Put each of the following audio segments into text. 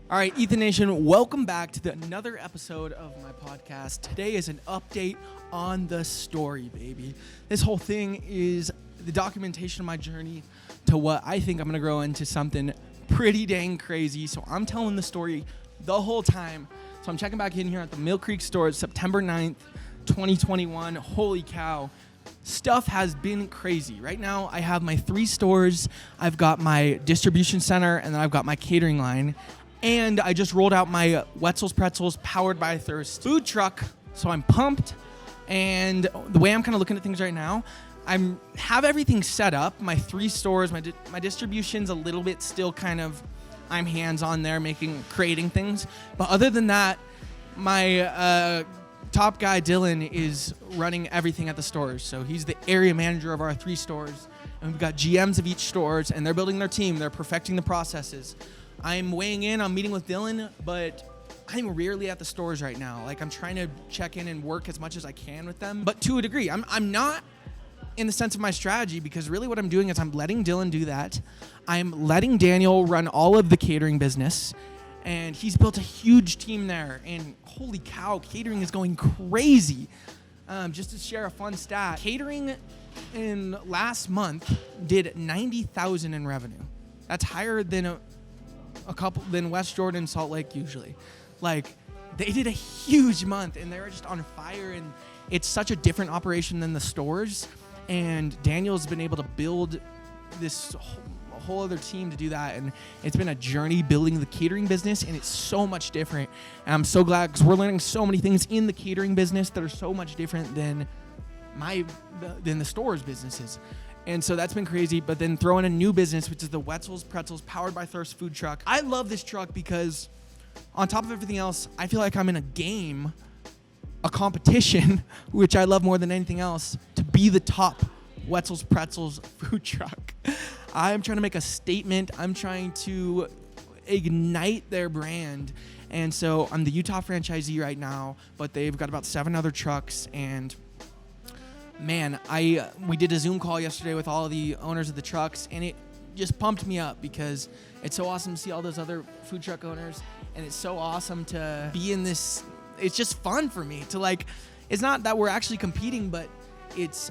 All right, Ethan Nation, welcome back to another episode of my podcast. Today is an update on the story, baby. This whole thing is the documentation of my journey to what I think I'm going to grow into something pretty dang crazy. So I'm telling the story the whole time. So I'm checking back in here at the Mill Creek store. It's September 9th, 2021. Holy cow. Stuff has been crazy. Right now, I have my 3 stores. I've got my distribution center, and then I've got my catering line. And I just rolled out my Wetzels Pretzels powered by Thirst food truck. So I'm pumped. And the way I'm kind of looking at things right now, I have everything set up. My 3 stores, my distribution's a little bit still kind of, I'm hands-on there creating things. But other than that, my top guy, Dylan, is running everything at the stores. So he's the area manager of our 3 stores. And we've got GMs of each stores, and they're building their team. They're perfecting the processes. I'm weighing in, I'm meeting with Dylan, but I'm rarely at the stores right now. Like, I'm trying to check in and work as much as I can with them. But to a degree, I'm not in the sense of my strategy, because really what I'm doing is I'm letting Dylan do that. I'm letting Daniel run all of the catering business, and he's built a huge team there. And holy cow, catering is going crazy. Just to share a fun stat, catering in last month did $90,000 in revenue. That's higher than than West Jordan, Salt Lake usually. Like, they did a huge month, and they were just on fire, and it's such a different operation than the stores. And Daniel's been able to build this whole other team to do that, and it's been a journey building the catering business, and it's so much different. And I'm so glad, because we're learning so many things in the catering business that are so much different than the stores businesses. And so that's been crazy. But then throwing a new business, which is the Wetzels Pretzels powered by Thirst food truck. I love this truck because on top of everything else, I feel like I'm in a game, a competition, which I love more than anything else, to be the top Wetzels Pretzels food truck. I'm trying to make a statement. I'm trying to ignite their brand. And so I'm the Utah franchisee right now, but they've got about 7 other trucks. And man, we did a Zoom call yesterday with all of the owners of the trucks, and it just pumped me up because it's so awesome to see all those other food truck owners, and it's so awesome to be in this. It's just fun for me to, like, it's not that we're actually competing, but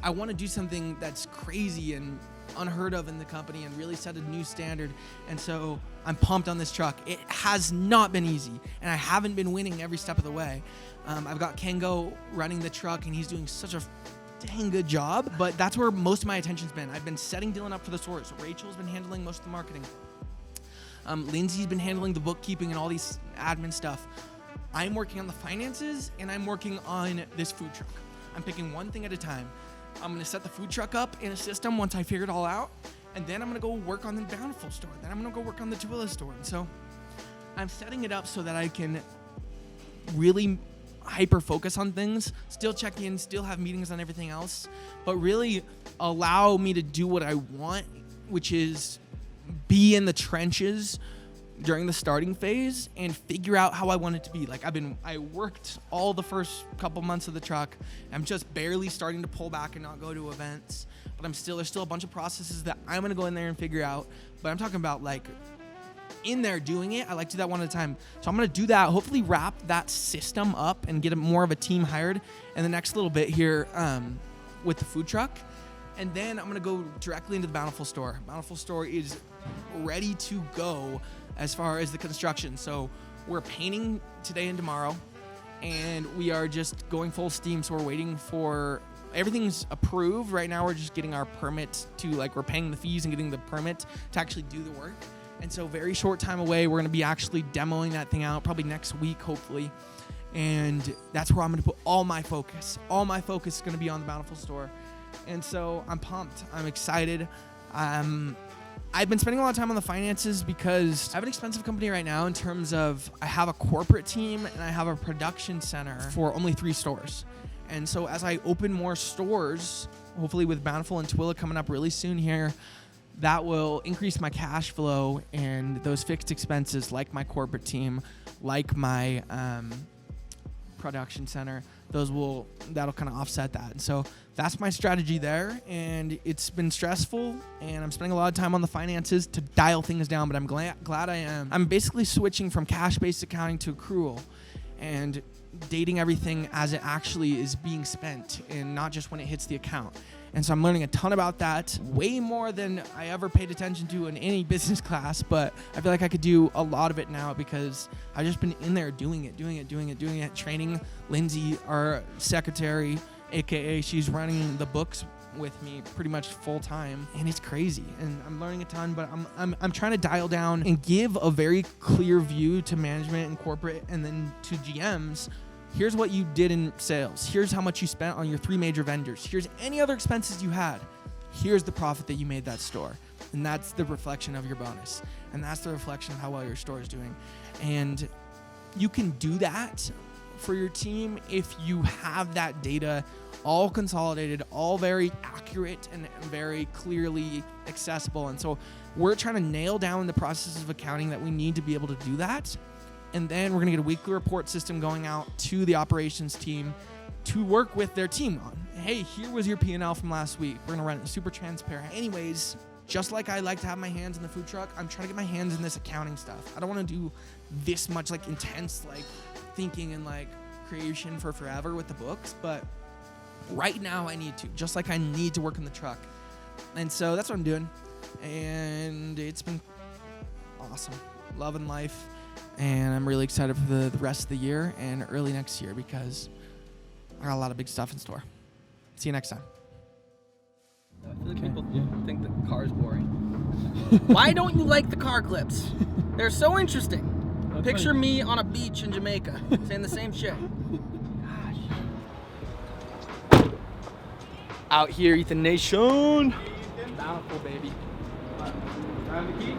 I want to do something that's crazy and unheard of in the company and really set a new standard. And so I'm pumped on this truck. It has not been easy, and I haven't been winning every step of the way. I've got Kengo running the truck, and he's doing such a dang good job, but that's where most of my attention's been. I've been setting Dylan up for the stores. Rachel's been handling most of the marketing. Lindsay's been handling the bookkeeping and all these admin stuff. I'm working on the finances, and I'm working on this food truck. I'm picking one thing at a time. I'm going to set the food truck up in a system once I figure it all out, and then I'm going to go work on the Bountiful store. Then I'm going to go work on the Tooele store. And so I'm setting it up so that I can really hyper focus on things, still check in, still have meetings on everything else, but really allow me to do what I want, which is be in the trenches during the starting phase and figure out how I want it to be. Like, I worked all the first couple months of the truck. I'm just barely starting to pull back and not go to events, but there's still a bunch of processes that I'm going to go in there and figure out. But I'm talking about, like, in there doing it. I like to do that one at a time. So I'm going to do that, hopefully wrap that system up and get more of a team hired in the next little bit here with the food truck. And then I'm going to go directly into the Bountiful store. Bountiful store is ready to go as far as the construction. So we're painting today and tomorrow, and we are just going full steam. So we're waiting for everything's approved. Right now we're just getting our permit we're paying the fees and getting the permit to actually do the work. And so very short time away, we're going to be actually demoing that thing out, probably next week, hopefully. And that's where I'm going to put all my focus. All my focus is going to be on the Bountiful store. And so I'm pumped. I'm excited. I've been spending a lot of time on the finances because I have an expensive company right now in terms of I have a corporate team and I have a production center for only 3 stores. And so as I open more stores, hopefully with Bountiful and Tooele coming up really soon here, that will increase my cash flow and those fixed expenses like my corporate team, like my production center, that'll kind of offset that. And so that's my strategy there. And it's been stressful, and I'm spending a lot of time on the finances to dial things down, but I'm glad I am. I'm basically switching from cash-based accounting to accrual and dating everything as it actually is being spent and not just when it hits the account. And so I'm learning a ton about that, way more than I ever paid attention to in any business class, but I feel like I could do a lot of it now because I've just been in there doing it, training Lindsay, our secretary, AKA she's running the books with me pretty much full time, and it's crazy, and I'm learning a ton, but I'm trying to dial down and give a very clear view to management and corporate and then to GMs. Here's what you did in sales. Here's how much you spent on your 3 major vendors. Here's any other expenses you had. Here's the profit that you made that store. And that's the reflection of your bonus. And that's the reflection of how well your store is doing. And you can do that for your team if you have that data all consolidated, all very accurate and very clearly accessible. And so we're trying to nail down the processes of accounting that we need to be able to do that. And then we're going to get a weekly report system going out to the operations team to work with their team on. Hey, here was your P&L from last week. We're going to run it super transparent. Anyways, just like I like to have my hands in the food truck, I'm trying to get my hands in this accounting stuff. I don't want to do this much like intense like thinking and like creation for forever with the books, but right now I need to, just like I need to work in the truck. And so that's what I'm doing. And it's been awesome. Loving life. And I'm really excited for the rest of the year and early next year because I got a lot of big stuff in store. See you next time. I feel like people think the car is boring. Why don't you like the car clips? They're so interesting. Picture me on a beach in Jamaica saying the same shit. Gosh. Out here, Ethan Nation. Bountiful, baby. Time to keep.